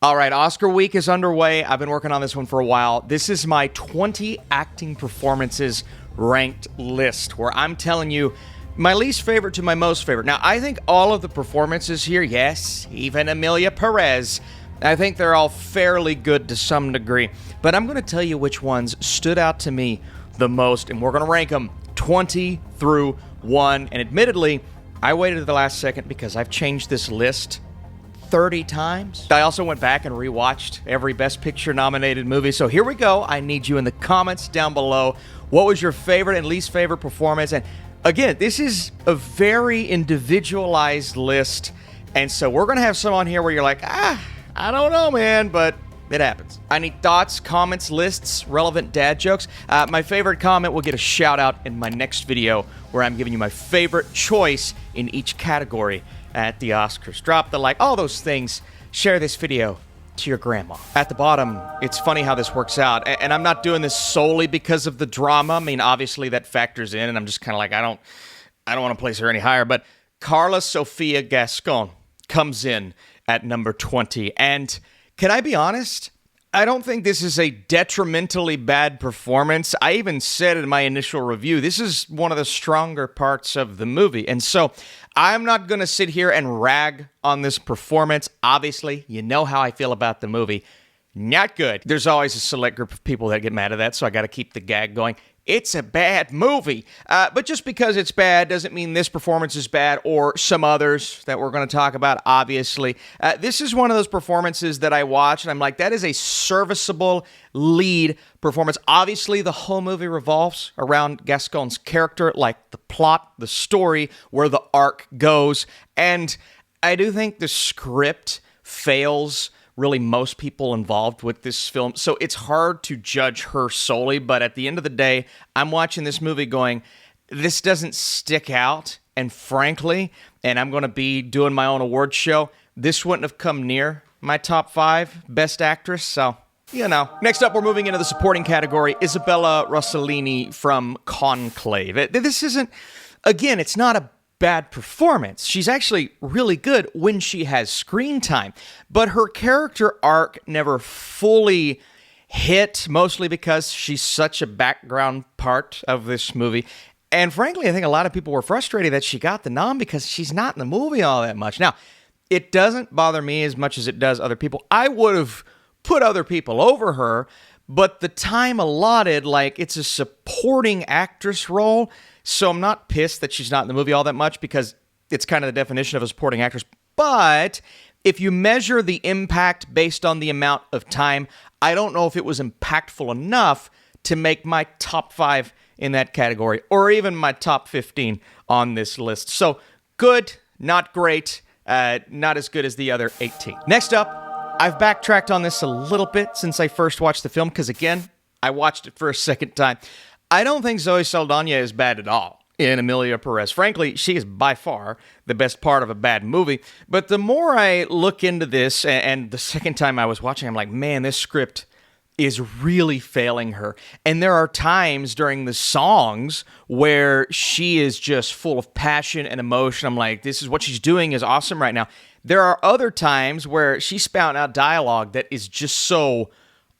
All right, Oscar week is underway. I've been working on this one for a while. This is my 20 acting performances ranked list, where I'm telling you my least favorite to my most favorite. Now, I think all of the performances here, yes, even Emilia Perez, I think they're all fairly good to some degree. But I'm going to tell you which ones stood out to me the most, and we're going to rank them 20 through 1. And admittedly, I waited to the last second because I've changed this list 30 times. I also went back and rewatched every Best Picture nominated movie. So here we go. I need you in the comments down below. What was your favorite and least favorite performance? And again, this is a very individualized list. And so we're going to have some on here where you're like, I don't know, man, but it happens. I need thoughts, comments, lists, relevant dad jokes. My favorite comment will get a shout out in my next video where I'm giving you my favorite choice in each category at the Oscars. Drop the like, all those things. Share this video to your grandma. At the bottom, it's funny how this works out. And I'm not doing this solely because of the drama. I mean, obviously that factors in, and I'm just kind of like, I don't want to place her any higher. But Karla Sofía Gascón comes in at number 20. And can I be honest? I don't think this is a detrimentally bad performance. I even said in my initial review, this is one of the stronger parts of the movie. And so I'm not going to sit here and rag on this performance. Obviously, you know how I feel about the movie. Not good. There's always a select group of people that get mad at that, so I got to keep the gag going. It's a bad movie. But just because it's bad doesn't mean this performance is bad or some others that we're going to talk about, obviously. This is one of those performances that I watch, and I'm like, that is a serviceable lead performance. Obviously, the whole movie revolves around Gascon's character, like the plot, the story, where the arc goes. And I do think the script fails really most people involved with this film. So it's hard to judge her solely, but at the end of the day, I'm watching this movie going, this doesn't stick out. And frankly, and I'm going to be doing my own award show, this wouldn't have come near my top 5 best actress. So, you know. Next up, we're moving into the supporting category, Isabella Rossellini from Conclave. This isn't, again, it's not a bad performance. She's actually really good when she has screen time, but her character arc never fully hit, mostly because she's such a background part of this movie. And frankly, I think a lot of people were frustrated that she got the nom because she's not in the movie all that much. Now, it doesn't bother me as much as it does other people. I would have put other people over her, but the time allotted, like, it's a supporting actress role. So I'm not pissed that she's not in the movie all that much because it's kind of the definition of a supporting actress. But if you measure the impact based on the amount of time, I don't know if it was impactful enough to make my top 5 in that category or even my top 15 on this list. So good, not great, not as good as the other 18. Next up, I've backtracked on this a little bit since I first watched the film because, again, I watched it for a second time. I don't think Zoe Saldana is bad at all in Emilia Perez. Frankly, she is by far the best part of a bad movie. But the more I look into this, and the second time I was watching, I'm like, man, this script is really failing her. And there are times during the songs where she is just full of passion and emotion. I'm like, this is what she's doing is awesome right now. There are other times where she's spouting out dialogue that is just so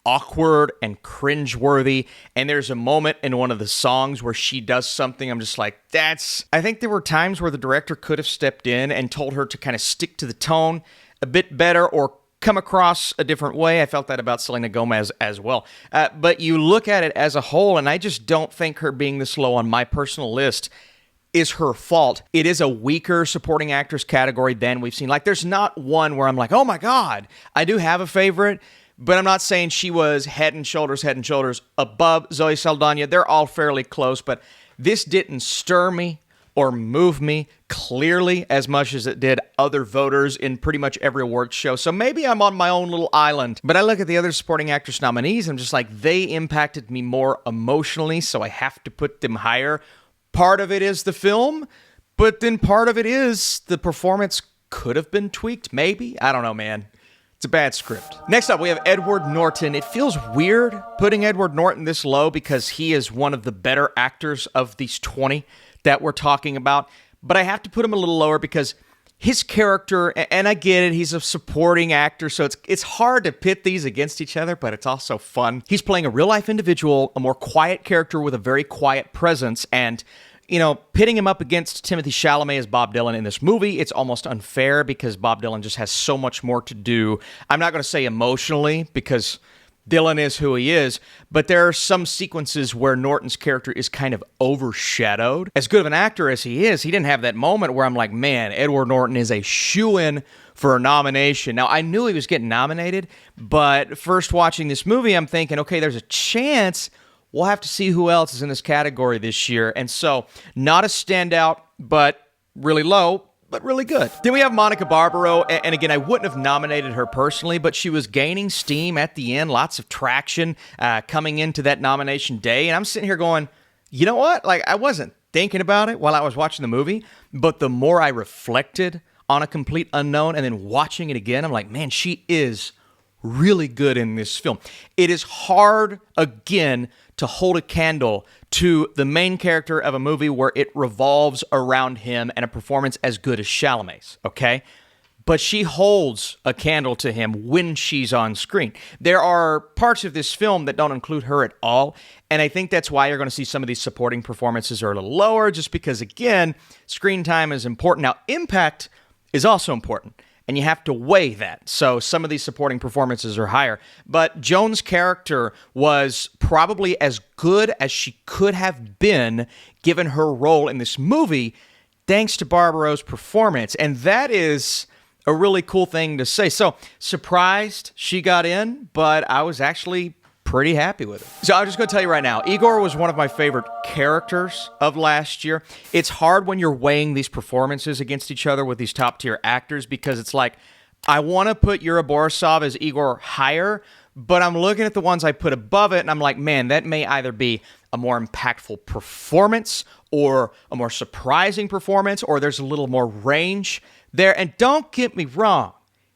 awkward and cringeworthy, and there's a moment in one of the songs where she does something, I'm just like, I think there were times where the director could have stepped in and told her to kind of stick to the tone a bit better or come across a different way. I felt that about Selena Gomez as well. But you look at it as a whole, and I just don't think her being this low on my personal list is her fault. It is a weaker supporting actress category than we've seen. Like, there's not one where I'm like, oh my God, I do have a favorite, but I'm not saying she was head and shoulders above Zoe Saldana. They're all fairly close, but this didn't stir me or move me clearly as much as it did other voters in pretty much every awards show. So maybe I'm on my own little island, but I look at the other supporting actress nominees, and I'm just like, they impacted me more emotionally, so I have to put them higher. Part of it is the film, but then part of it is the performance could have been tweaked, maybe. I don't know, man. It's a bad script. Next up, we have Edward Norton. It feels weird putting Edward Norton this low because he is one of the better actors of these 20 that we're talking about. But I have to put him a little lower because his character, and I get it, he's a supporting actor, so it's hard to pit these against each other, but it's also fun. He's playing a real-life individual, a more quiet character with a very quiet presence, and, you know, pitting him up against Timothée Chalamet as Bob Dylan in this movie, it's almost unfair because Bob Dylan just has so much more to do. I'm not going to say emotionally, because Dylan is who he is, but there are some sequences where Norton's character is kind of overshadowed. As good of an actor as he is, he didn't have that moment where I'm like, man, Edward Norton is a shoo-in for a nomination. Now, I knew he was getting nominated, but first watching this movie, I'm thinking, okay, there's a chance we'll have to see who else is in this category this year. And so, not a standout, but really low, but really good. Then we have Monica Barbaro, and again, I wouldn't have nominated her personally, but she was gaining steam at the end, lots of traction coming into that nomination day, and I'm sitting here going, you know what? Like, I wasn't thinking about it while I was watching the movie, but the more I reflected on A Complete Unknown and then watching it again, I'm like, man, she is really good in this film. It is hard, again, to hold a candle to the main character of a movie where it revolves around him and a performance as good as Chalamet's, okay? But she holds a candle to him when she's on screen. There are parts of this film that don't include her at all, and I think that's why you're going to see some of these supporting performances are a little lower, just because, again, screen time is important. Now, impact is also important, and you have to weigh that. So some of these supporting performances are higher. But Joan's character was probably as good as she could have been given her role in this movie, thanks to Barbaro's performance. And that is a really cool thing to say. So surprised she got in, but I was actually pretty happy with it. So I'm just going to tell you right now, Igor was one of my favorite characters of last year. It's hard when you're weighing these performances against each other with these top-tier actors because it's like, I want to put Yura Borisov as Igor higher, but I'm looking at the ones I put above it, and I'm like, man, that may either be a more impactful performance or a more surprising performance, or there's a little more range there. And don't get me wrong,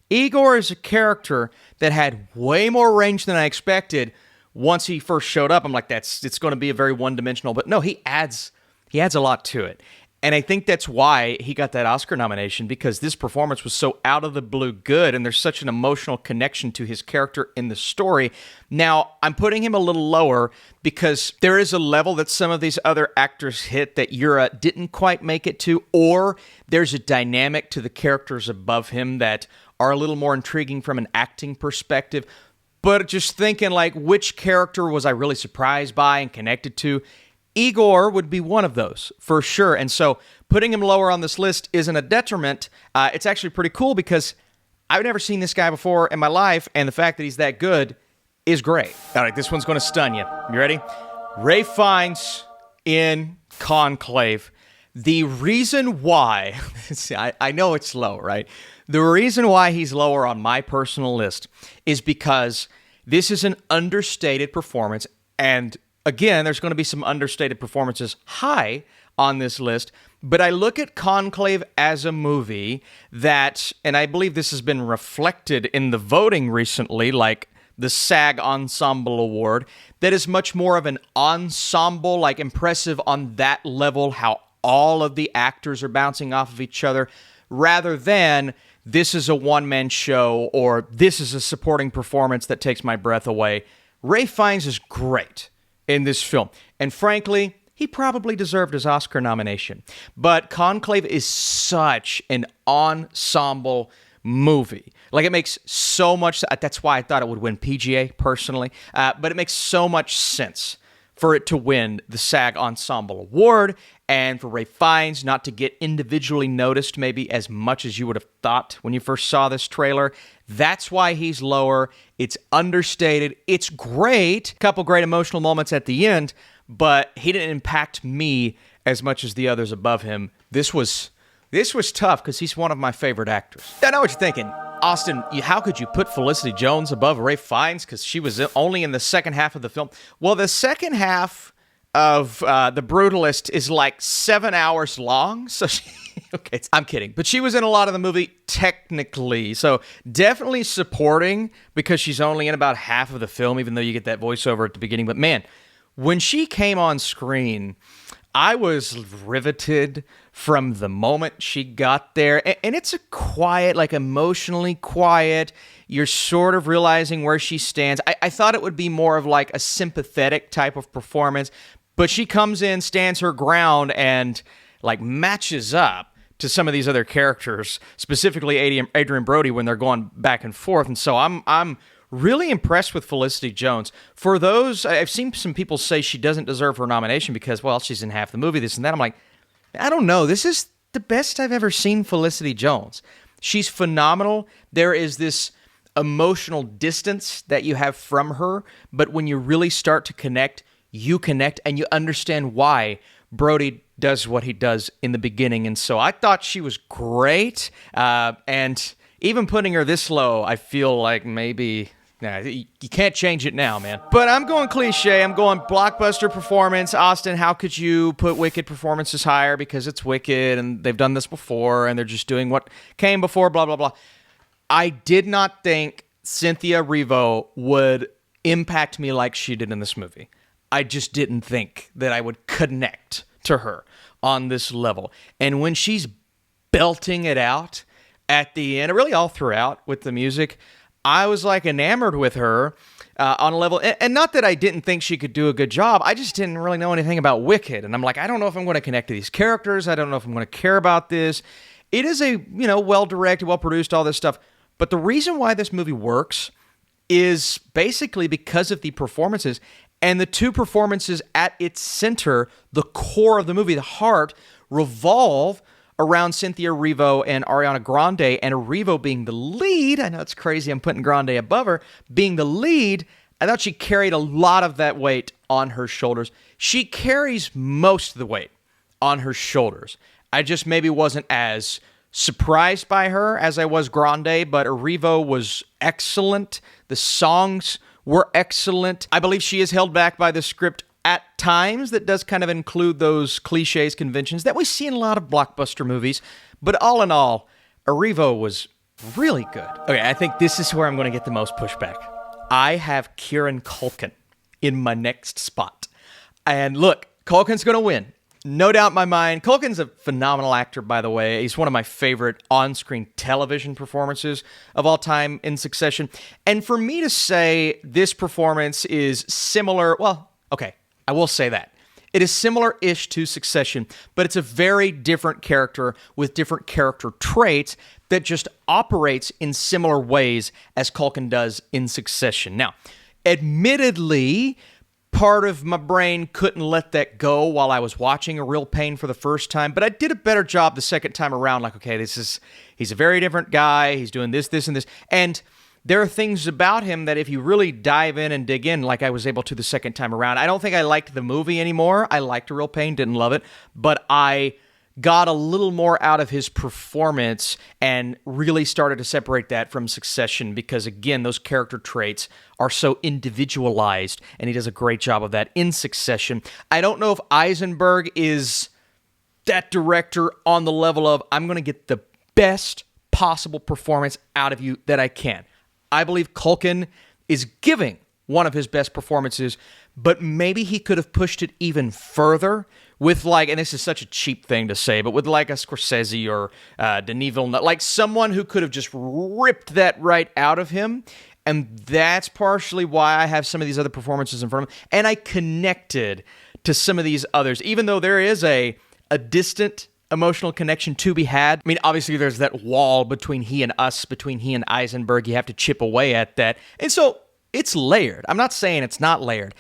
Igor is a character that had way more range than I expected. Once he first showed up, I'm like, it's going to be a very one-dimensional. But no, he adds a lot to it. And I think that's why he got that Oscar nomination, because this performance was so out of the blue good, and there's such an emotional connection to his character in the story. Now, I'm putting him a little lower because there is a level that some of these other actors hit that Yura didn't quite make it to, or there's a dynamic to the characters above him that are a little more intriguing from an acting perspective. But just thinking, like, which character was I really surprised by and connected to? Igor would be one of those, for sure. And so putting him lower on this list isn't a detriment. It's actually pretty cool because I've never seen this guy before in my life, and the fact that he's that good is great. All right, this one's going to stun you. You ready? Ralph Fiennes in Conclave. The reason why, I know it's low, right? The reason why he's lower on my personal list is because this is an understated performance, and again, there's going to be some understated performances high on this list, but I look at Conclave as a movie that, and I believe this has been reflected in the voting recently, like the SAG Ensemble Award, that is much more of an ensemble, like impressive on that level, how all of the actors are bouncing off of each other, rather than this is a one-man show or this is a supporting performance that takes my breath away. Ralph Fiennes is great in this film, and frankly, he probably deserved his Oscar nomination. But Conclave is such an ensemble movie. Like, it makes so much, that's why I thought it would win PGA, personally, but it makes so much sense for it to win the SAG Ensemble Award, and for Ralph Fiennes not to get individually noticed maybe as much as you would have thought when you first saw this trailer. That's why he's lower. It's understated. It's great. A couple great emotional moments at the end, but he didn't impact me as much as the others above him. This was tough because he's one of my favorite actors. I know what you're thinking. Austin, how could you put Felicity Jones above Ralph Fiennes because she was only in the second half of the film? Well, the second half of The Brutalist is like 7 hours long, so okay, I'm kidding. But she was in a lot of the movie technically, so definitely supporting because she's only in about half of the film, even though you get that voiceover at the beginning. But man, when she came on screen, I was riveted from the moment she got there. And it's a quiet, like emotionally quiet. You're sort of realizing where she stands. I thought it would be more of like a sympathetic type of performance, but she comes in, stands her ground, and like matches up to some of these other characters, specifically Adrien Brody, when they're going back and forth. And so I'm really impressed with Felicity Jones. For those, I've seen some people say she doesn't deserve her nomination because, well, she's in half the movie, this and that. I'm like, I don't know. This is the best I've ever seen Felicity Jones. She's phenomenal. There is this emotional distance that you have from her, but when you really start to connect, you connect and you understand why Brody does what he does in the beginning. And so I thought she was great. And even putting her this low, I feel like maybe... Nah, you can't change it now, man. But I'm going cliche. I'm going blockbuster performance. Austin, how could you put Wicked performances higher? Because it's Wicked, and they've done this before, and they're just doing what came before, blah, blah, blah. I did not think Cynthia Erivo would impact me like she did in this movie. I just didn't think that I would connect to her on this level. And when she's belting it out at the end, really all throughout with the music, I was like enamored with her on a level, and not that I didn't think she could do a good job. I just didn't really know anything about Wicked, and I'm like, I don't know if I'm going to connect to these characters. I don't know if I'm going to care about this. It is a well-directed, well-produced, all this stuff. But the reason why this movie works is basically because of the performances, and the two performances at its center, the core of the movie, the heart, revolve around Cynthia Erivo and Ariana Grande, and Erivo being the lead. I know it's crazy I'm putting Grande above her. Being the lead, I thought she carried a lot of that weight on her shoulders. She carries most of the weight on her shoulders. I just maybe wasn't as surprised by her as I was Grande, but Erivo was excellent. The songs were excellent. I believe she is held back by the script at times that does kind of include those cliches, conventions that we see in a lot of blockbuster movies. But all in all, Erivo was really good. Okay, I think this is where I'm going to get the most pushback. I have Kieran Culkin in my next spot. And look, Culkin's going to win. No doubt in my mind. Culkin's a phenomenal actor, by the way. He's one of my favorite on-screen television performances of all time in succession. And for me to say this performance is similar, well, okay, I will say that. It is similar-ish to Succession, but it's a very different character with different character traits that just operates in similar ways as Culkin does in Succession. Now, admittedly, part of my brain couldn't let that go while I was watching A Real Pain for the first time, but I did a better job the second time around. Like, okay, he's a very different guy. He's doing this, and this. And there are things about him that if you really dive in and dig in, like I was able to the second time around, I don't think I liked the movie anymore. I liked A Real Pain, didn't love it, but I got a little more out of his performance and really started to separate that from Succession because, again, those character traits are so individualized, and he does a great job of that in Succession. I don't know if Eisenberg is that director on the level of, I'm going to get the best possible performance out of you that I can. I believe Culkin is giving one of his best performances, but maybe he could have pushed it even further with, like, and this is such a cheap thing to say, but with like a Scorsese or Denis Villeneuve, like someone who could have just ripped that right out of him. And that's partially why I have some of these other performances in front of him. And I connected to some of these others, even though there is a distant emotional connection to be had. I mean, obviously there's that wall between he and us, between he and Eisenberg. You have to chip away at that. And so it's layered. I'm not saying it's not layered.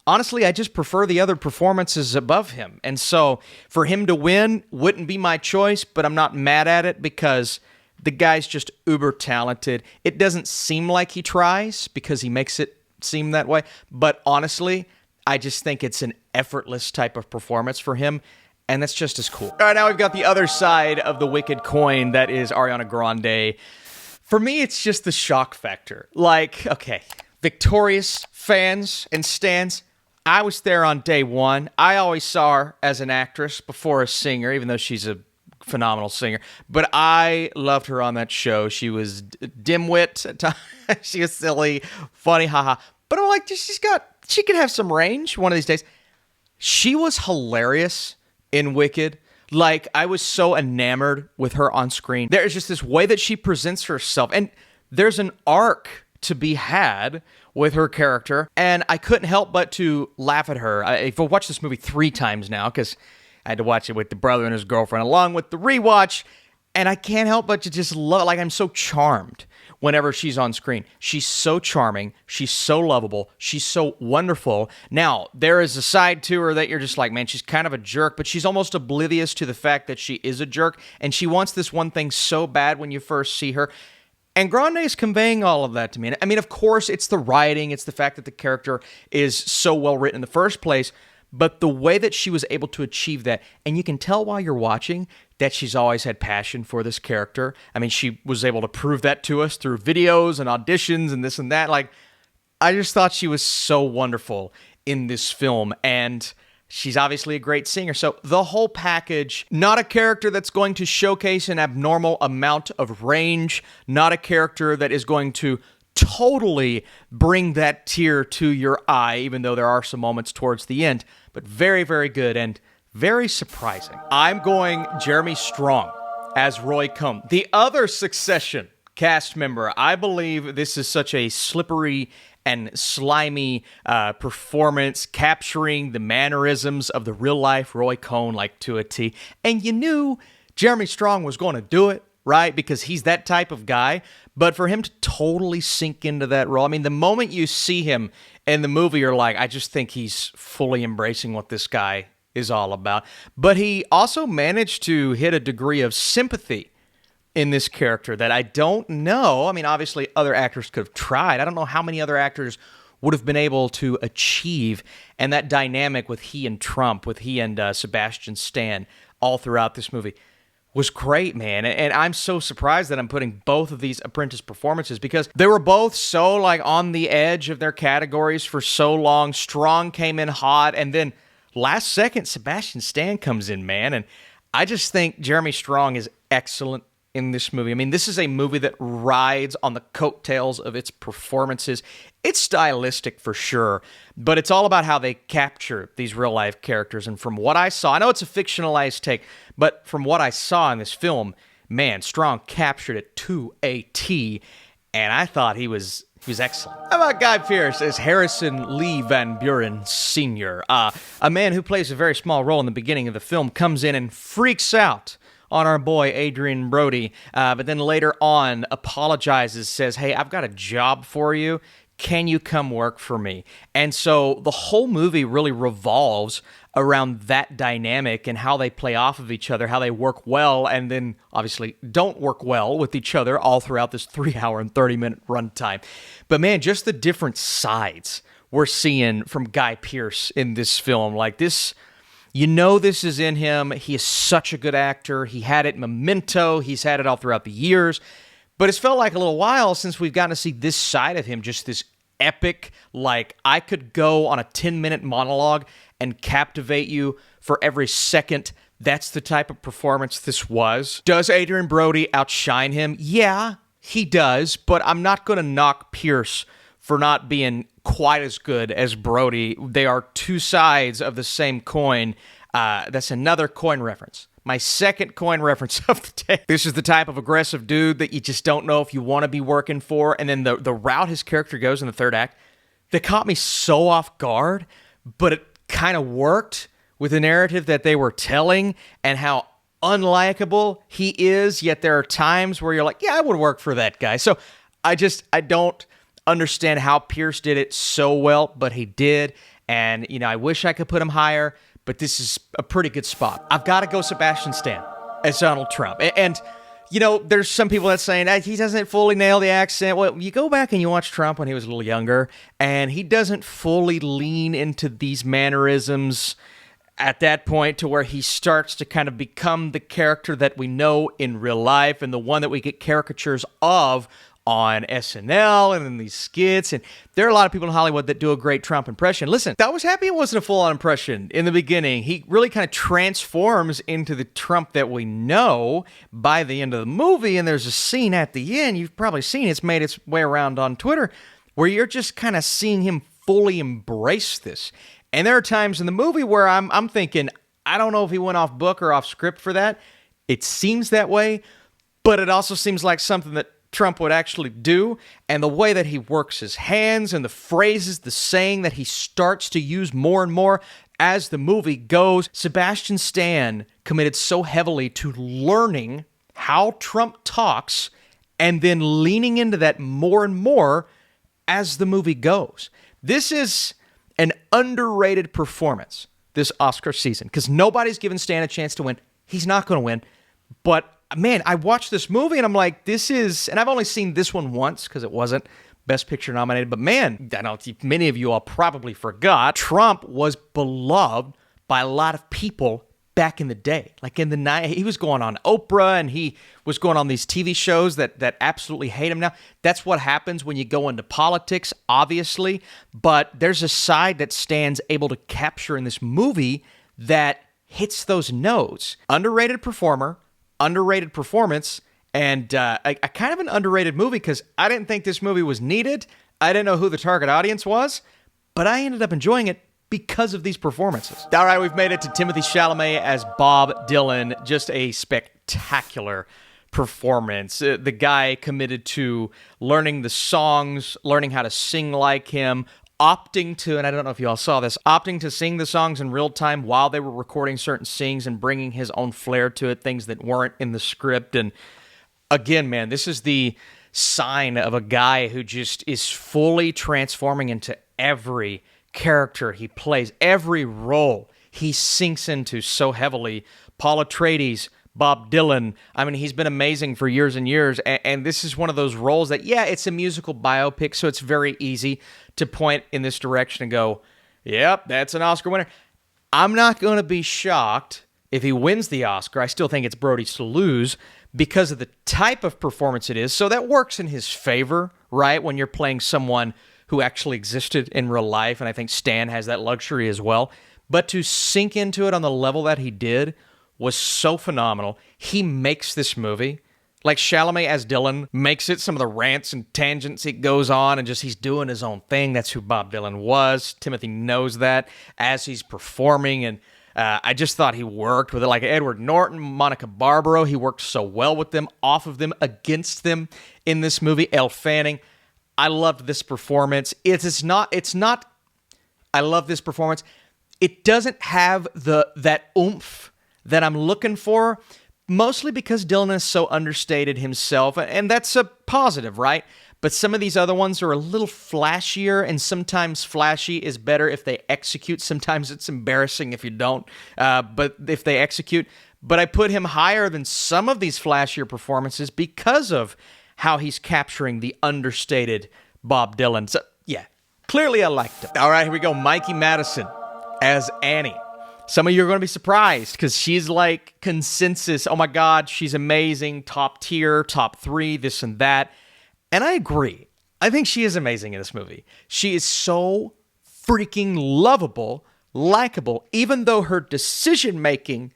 Honestly, I just prefer the other performances above him. And so for him to win wouldn't be my choice, but I'm not mad at it because the guy's just uber talented. It doesn't seem like he tries because he makes it seem that way. But honestly, I just think it's an effortless type of performance for him. And that's just as cool. All right, now we've got the other side of the Wicked coin, that is Ariana Grande. For me, it's just the shock factor. Like, okay, Victorious fans and stans, I was there on day one. I always saw her as an actress before a singer, even though she's a phenomenal singer. But I loved her on that show. She was dimwit at times. She was silly, funny, haha. But I'm like, she could have some range one of these days. She was hilarious in Wicked. Like, I was so enamored with her on screen. There is just this way that she presents herself, and there's an arc to be had with her character, and I couldn't help but to laugh at her. I've watched this movie 3 times now, because I had to watch it with the brother and his girlfriend, along with the rewatch, and I can't help but to just love it. Like, I'm so charmed whenever she's on screen. She's so charming. She's so lovable. She's so wonderful. Now, there is a side to her that you're just like, man, she's kind of a jerk, but she's almost oblivious to the fact that she is a jerk, and she wants this one thing so bad when you first see her. And Grande is conveying all of that to me. I mean, of course, it's the writing. It's the fact that the character is so well written in the first place, but the way that she was able to achieve that, and you can tell while you're watching that she's always had passion for this character. I mean, she was able to prove that to us through videos and auditions and this and that. Like, I just thought she was so wonderful in this film, and she's obviously a great singer. So the whole package, not a character that's going to showcase an abnormal amount of range, not a character that is going to totally bring that tear to your eye, even though there are some moments towards the end, but very, very good and very surprising. I'm going Jeremy Strong as Roy Cohn, the other Succession cast member. I believe this is such a slippery and slimy performance, capturing the mannerisms of the real-life Roy Cohn like to a T. And you knew Jeremy Strong was going to do it, right? Because he's that type of guy. But for him to totally sink into that role, I mean, the moment you see him in the movie, you're like, I just think he's fully embracing what this guy is all about. But he also managed to hit a degree of sympathy in this character that I don't know. I mean, obviously, other actors could have tried. I don't know how many other actors would have been able to achieve. And that dynamic with he and Trump, with he and Sebastian Stan all throughout this movie was great, man. And I'm so surprised that I'm putting both of these Apprentice performances because they were both so like on the edge of their categories for so long. Strong came in hot, and then last second, Sebastian Stan comes in, man. And I just think Jeremy Strong is excellent in this movie. I mean, this is a movie that rides on the coattails of its performances. It's stylistic for sure, but it's all about how they capture these real-life characters. And from what I saw, I know it's a fictionalized take, but from what I saw in this film, man, Strong captured it to a T, and I thought he was excellent. How about Guy Pearce as Harrison Lee Van Buren Sr.? A man who plays a very small role in the beginning of the film comes in and freaks out on our boy Adrien Brody, but then later on apologizes, says, hey, I've got a job for you. Can you come work for me? And so the whole movie really revolves around that dynamic and how they play off of each other, how they work well, and then obviously don't work well with each other all throughout this 3-hour and 30-minute runtime. But man, just the different sides we're seeing from Guy Pearce in this film. Like this, you know this is in him. He is such a good actor. He had it in Memento. He's had it all throughout the years. But it's felt like a little while since we've gotten to see this side of him, just this epic, like I could go on a 10-minute monologue and captivate you for every second. That's the type of performance this was. Does Adrien Brody outshine him? Yeah, he does, but I'm not going to knock Pearce for not being quite as good as Brody. They are two sides of the same coin. That's another coin reference. My second coin reference of the day. This is the type of aggressive dude that you just don't know if you want to be working for. And then the route his character goes in the third act, that caught me so off guard, but it kind of worked with the narrative that they were telling and how unlikable he is. Yet there are times where you're like, yeah, I would work for that guy. So I don't understand how Pearce did it so well, but he did. And, I wish I could put him higher, but this is a pretty good spot. I've got to go Sebastian Stan as Donald Trump. And there's some people that's saying that he doesn't fully nail the accent. Well, you go back and you watch Trump when he was a little younger, and he doesn't fully lean into these mannerisms at that point to where he starts to kind of become the character that we know in real life and the one that we get caricatures of on SNL and in these skits. And there are a lot of people in Hollywood that do a great Trump impression. Listen, I was happy it wasn't a full-on impression in the beginning. He really kind of transforms into the Trump that we know by the end of the movie. And there's a scene at the end, you've probably seen, it's made its way around on Twitter, where you're just kind of seeing him fully embrace this. And there are times in the movie where I'm thinking, I don't know if he went off book or off script for that. It seems that way, but it also seems like something that Trump would actually do, and the way that he works his hands and the phrases, the saying that he starts to use more and more as the movie goes. Sebastian Stan committed so heavily to learning how Trump talks and then leaning into that more and more as the movie goes. This is an underrated performance this Oscar season because nobody's given Stan a chance to win. He's not going to win, but man, I watched this movie and I'm like, this is, and I've only seen this one once because it wasn't Best Picture nominated, but man, I know many of you all probably forgot, Trump was beloved by a lot of people back in the day. Like in the night, he was going on Oprah and he was going on these TV shows that absolutely hate him now. That's what happens when you go into politics, obviously, but there's a side that Stan's able to capture in this movie that hits those notes. Underrated performer, underrated performance, and a kind of an underrated movie because I didn't think this movie was needed. I didn't know who the target audience was, but I ended up enjoying it because of these performances. All right, we've made it to Timothée Chalamet as Bob Dylan. Just a spectacular performance. The guy committed to learning the songs, learning how to sing like him, opting to, and I don't know if you all saw this, opting to sing the songs in real time while they were recording certain scenes and bringing his own flair to it, things that weren't in the script. And again, man, this is the sign of a guy who just is fully transforming into every character he plays, every role he sinks into so heavily. Paul Atreides, Bob Dylan, I mean, he's been amazing for years and years, and this is one of those roles that, yeah, it's a musical biopic, so it's very easy to point in this direction and go, yep, that's an Oscar winner. I'm not going to be shocked if he wins the Oscar. I still think it's Brody's to lose because of the type of performance it is, so that works in his favor, right, when you're playing someone who actually existed in real life, and I think Stan has that luxury as well. But to sink into it on the level that he did was so phenomenal. He makes this movie. Like Chalamet as Dylan makes it, some of the rants and tangents he goes on, and just he's doing his own thing. That's who Bob Dylan was. Timothée knows that as he's performing, and I just thought he worked with it. Like Edward Norton, Monica Barbaro, he worked so well with them, off of them, against them in this movie. Elle Fanning, I loved this performance. It's not. I love this performance. It doesn't have that oomph that I'm looking for, mostly because Dylan is so understated himself, and that's a positive, right? But some of these other ones are a little flashier, and sometimes flashy is better if they execute. Sometimes it's embarrassing if you don't, but if they execute. But I put him higher than some of these flashier performances because of how he's capturing the understated Bob Dylan. So, yeah, clearly I liked him. All right, here we go. Mikey Madison as Annie. Some of you are going to be surprised because she's like consensus. Oh my God, she's amazing. Top tier, top 3, this and that. And I agree. I think she is amazing in this movie. She is so freaking lovable, likable, even though her decision-making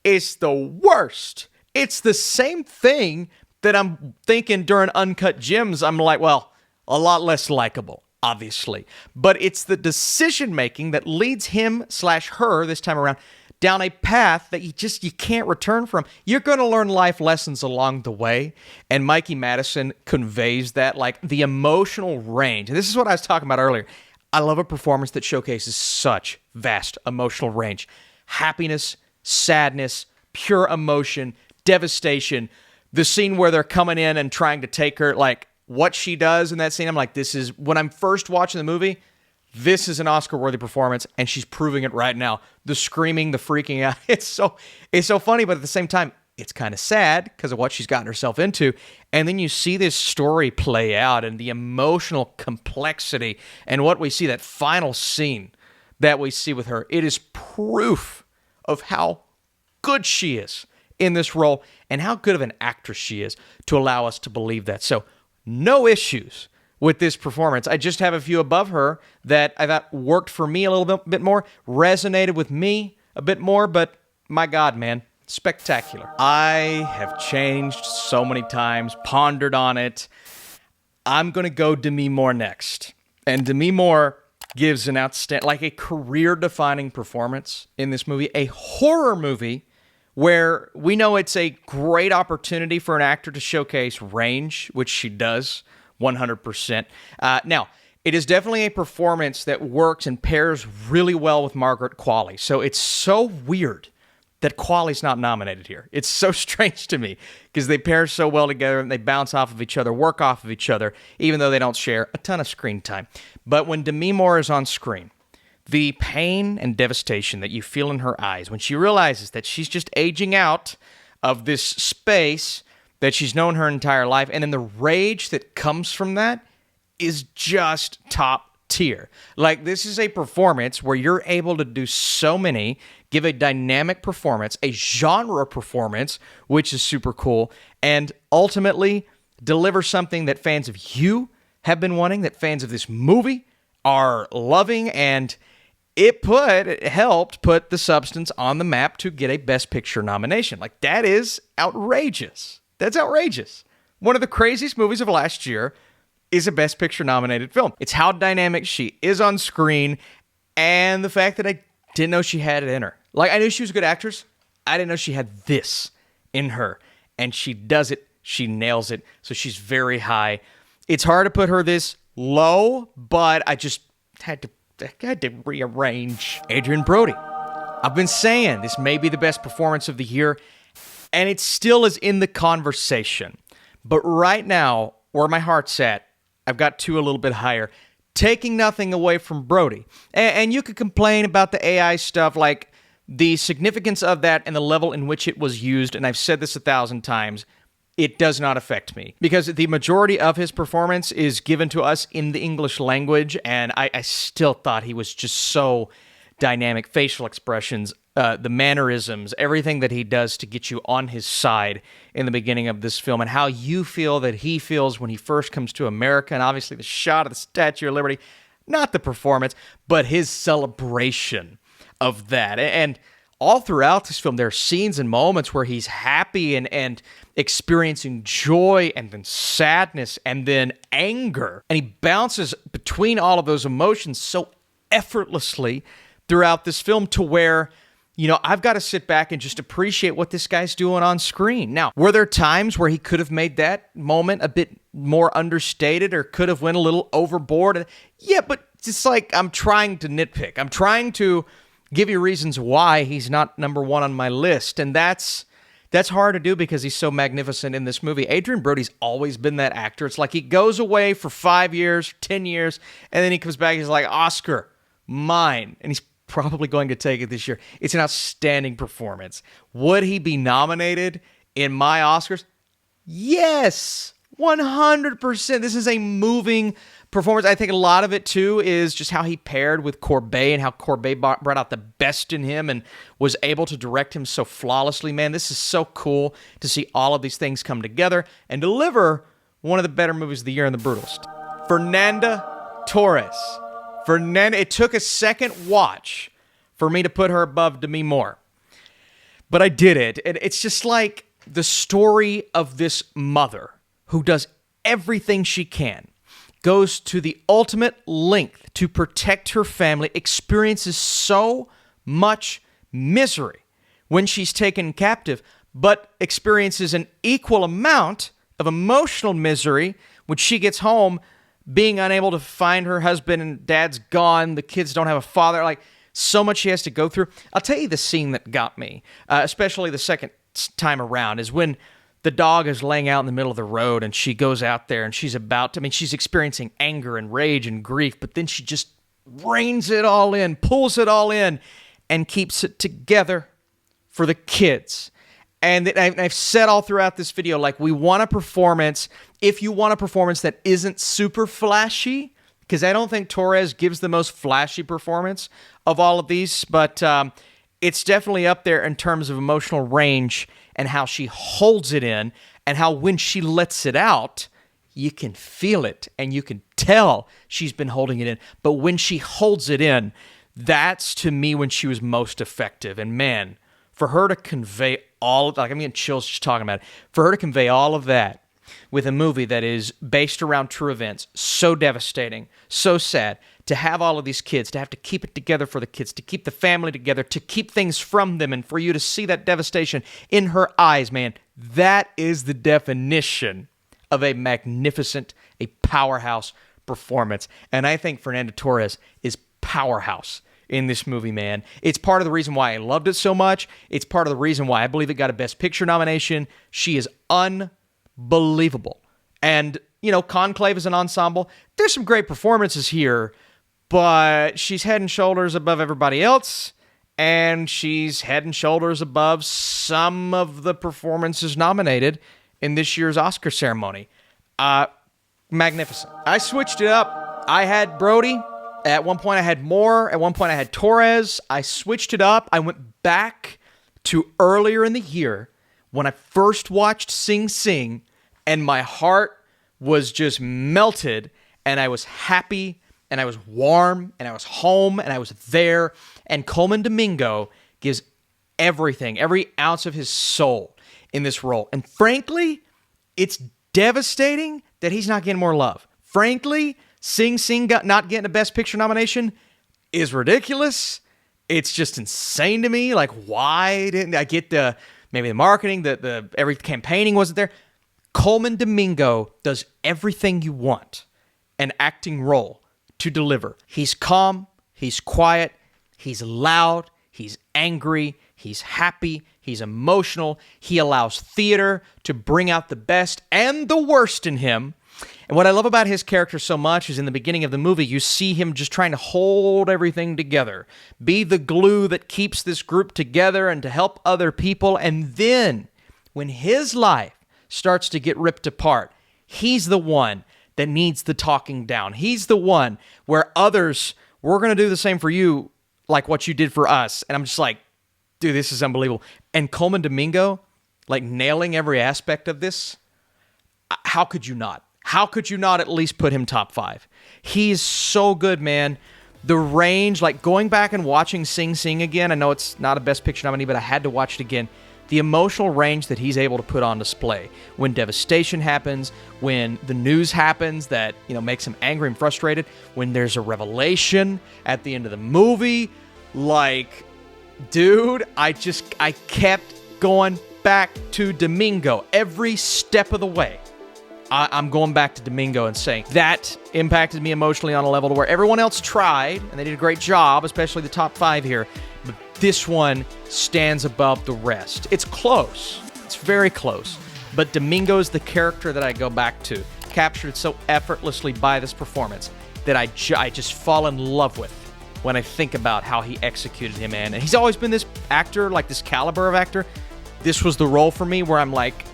is the worst. It's the same thing that I'm thinking during Uncut Gems. I'm like, well, a lot less likable, obviously. But it's the decision-making that leads him/her, this time around, down a path that you can't return from. You're going to learn life lessons along the way. And Mikey Madison conveys that, like the emotional range. And this is what I was talking about earlier. I love a performance that showcases such vast emotional range. Happiness, sadness, pure emotion, devastation. The scene where they're coming in and trying to take her, like what she does in that scene, I'm like, this is, when I'm first watching the movie, this is an Oscar-worthy performance, and she's proving it right now. The screaming, the freaking out, it's so funny, but at the same time, it's kind of sad because of what she's gotten herself into. And then you see this story play out and the emotional complexity and what we see, that final scene that we see with her. It is proof of how good she is in this role and how good of an actress she is to allow us to believe that. So no issues with this performance. I just have a few above her that I thought worked for me a little bit more, resonated with me a bit more, but my God, man, spectacular. I have changed so many times, pondered on it. I'm going to go Demi Moore next. And Demi Moore, gives an outstanding, like a career-defining performance in this movie, a horror movie where we know it's a great opportunity for an actor to showcase range, which she does 100%. Now, it is definitely a performance that works and pairs really well with Margaret Qualley. So it's so weird that Qualley's not nominated here. It's so strange to me because they pair so well together and they bounce off of each other, work off of each other, even though they don't share a ton of screen time. But when Demi Moore is on screen, the pain and devastation that you feel in her eyes when she realizes that she's just aging out of this space that she's known her entire life, and then the rage that comes from that is just top tier. Like, this is a performance where you're able to do so many, give a dynamic performance, a genre performance, which is super cool, and ultimately deliver something that fans of You have been wanting, that fans of this movie are loving, and it helped put The Substance on the map to get a Best Picture nomination. Like, that is outrageous. That's outrageous. One of the craziest movies of last year is a Best Picture nominated film. It's how dynamic she is on screen, and the fact that I didn't know she had it in her. Like, I knew she was a good actress. I didn't know she had this in her, and she does it. She nails it, so she's very high. It's hard to put her this low, but I just had to rearrange. Adrien Brody. I've been saying this may be the best performance of the year, and it still is in the conversation. But right now, where my heart's at, I've got two a little bit higher, taking nothing away from Brody. And you could complain about the AI stuff, like the significance of that and the level in which it was used, and I've said this 1,000 times, it does not affect me. Because the majority of his performance is given to us in the English language, and I still thought he was just so dynamic. Facial expressions, the mannerisms, everything that he does to get you on his side in the beginning of this film, and how you feel that he feels when he first comes to America, and obviously the shot of the Statue of Liberty, not the performance, but his celebration of that. And all throughout this film, there are scenes and moments where he's happy and experiencing joy, and then sadness, and then anger, and he bounces between all of those emotions so effortlessly throughout this film, to where, you know, I've got to sit back and just appreciate what this guy's doing on screen. Now, were there times where he could have made that moment a bit more understated, or could have went a little overboard? Yeah, but it's like, I'm trying to nitpick. I'm trying to give you reasons why he's not number one on my list, and that's hard to do because he's so magnificent in this movie. Adrien Brody's always been that actor. It's like he goes away for 5 years, 10 years, and then he comes back, he's like, Oscar, mine. And he's probably going to take it this year. It's an outstanding performance. Would he be nominated in my Oscars? Yes, 100%. This is a moving performance. I think a lot of it, too, is just how he paired with Courbet, and how Courbet brought out the best in him and was able to direct him so flawlessly. Man, this is so cool to see all of these things come together and deliver one of the better movies of the year in The Brutalist. Fernanda Torres. It took a second watch for me to put her above Demi Moore, but I did it. And it's just like the story of this mother who does everything she can, goes to the ultimate length to protect her family, experiences so much misery when she's taken captive, but experiences an equal amount of emotional misery when she gets home, being unable to find her husband, and dad's gone, the kids don't have a father, like, so much she has to go through. I'll tell you the scene that got me, especially the second time around, is when the dog is laying out in the middle of the road, and she goes out there, and she's experiencing anger and rage and grief, but then she just reins it all in, pulls it all in, and keeps it together for the kids. And I've said all throughout this video, like, we want a performance. If you want a performance that isn't super flashy, because I don't think Torres gives the most flashy performance of all of these, but it's definitely up there in terms of emotional range and how she holds it in, and how when she lets it out, you can feel it and you can tell she's been holding it in. But when she holds it in, that's, to me, when she was most effective. And man, for her to convey all of, like, I'm getting chills just talking about it, for her to convey all of that with a movie that is based around true events, so devastating, so sad, to have all of these kids, to have to keep it together for the kids, to keep the family together, to keep things from them, and for you to see that devastation in her eyes, man, that is the definition of a magnificent, a powerhouse performance. And I think Fernanda Torres is powerhouse in this movie, man. It's part of the reason why I loved it so much. It's part of the reason why I believe it got a Best Picture nomination. She is unbelievable. And, you know, Conclave is an ensemble. There's some great performances here, but she's head and shoulders above everybody else, and she's head and shoulders above some of the performances nominated in this year's Oscar ceremony. Magnificent. I switched it up. I had Brody. At one point, I had Moore. At one point, I had Torres. I switched it up. I went back to earlier in the year when I first watched Sing Sing, and my heart was just melted, and I was happy, and I was warm, and I was home, and I was there. And Coleman Domingo gives everything, every ounce of his soul in this role. And frankly, it's devastating that he's not getting more love. Frankly, Sing Sing not getting a Best Picture nomination is ridiculous. It's just insane to me. Like, why didn't I get maybe the marketing, the every campaigning wasn't there? Coleman Domingo does everything you want an acting role to deliver. He's calm, he's quiet, he's loud, he's angry, he's happy, he's emotional. He allows theater to bring out the best and the worst in him. And what I love about his character so much is in the beginning of the movie, you see him just trying to hold everything together, be the glue that keeps this group together and to help other people. And then when his life starts to get ripped apart, he's the one that needs the talking down. He's the one where others, we're going to do the same for you like what you did for us. And I'm just like, dude, this is unbelievable. And Coleman Domingo, like nailing every aspect of this, how could you not? How could you not at least put him top 5? He's so good, man. The range, like going back and watching Sing Sing again, I know it's not a Best Picture nominee, but I had to watch it again. The emotional range that he's able to put on display when devastation happens, when the news happens that, you know, makes him angry and frustrated, when there's a revelation at the end of the movie, like, dude, I kept going back to Domingo every step of the way. I'm going back to Domingo and saying that impacted me emotionally on a level to where everyone else tried, and they did a great job, especially the top 5 here, but this one stands above the rest. It's close. It's very close. But Domingo is the character that I go back to, captured so effortlessly by this performance that I just fall in love with when I think about how he executed him, man. And he's always been this actor, like this caliber of actor. This was the role for me where I'm like,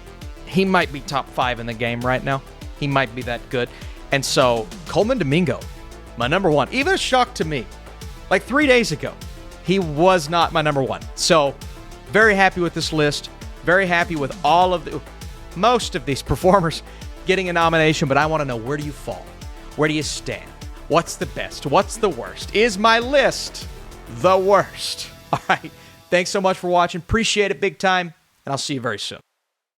he might be top 5 in the game right now. He might be that good. And so, Coleman Domingo, my number 1. Even a shock to me. Like 3 days ago, he was not my number 1. So, very happy with this list. Very happy with most of these performers getting a nomination. But I want to know, where do you fall? Where do you stand? What's the best? What's the worst? Is my list the worst? All right. Thanks so much for watching. Appreciate it big time. And I'll see you very soon.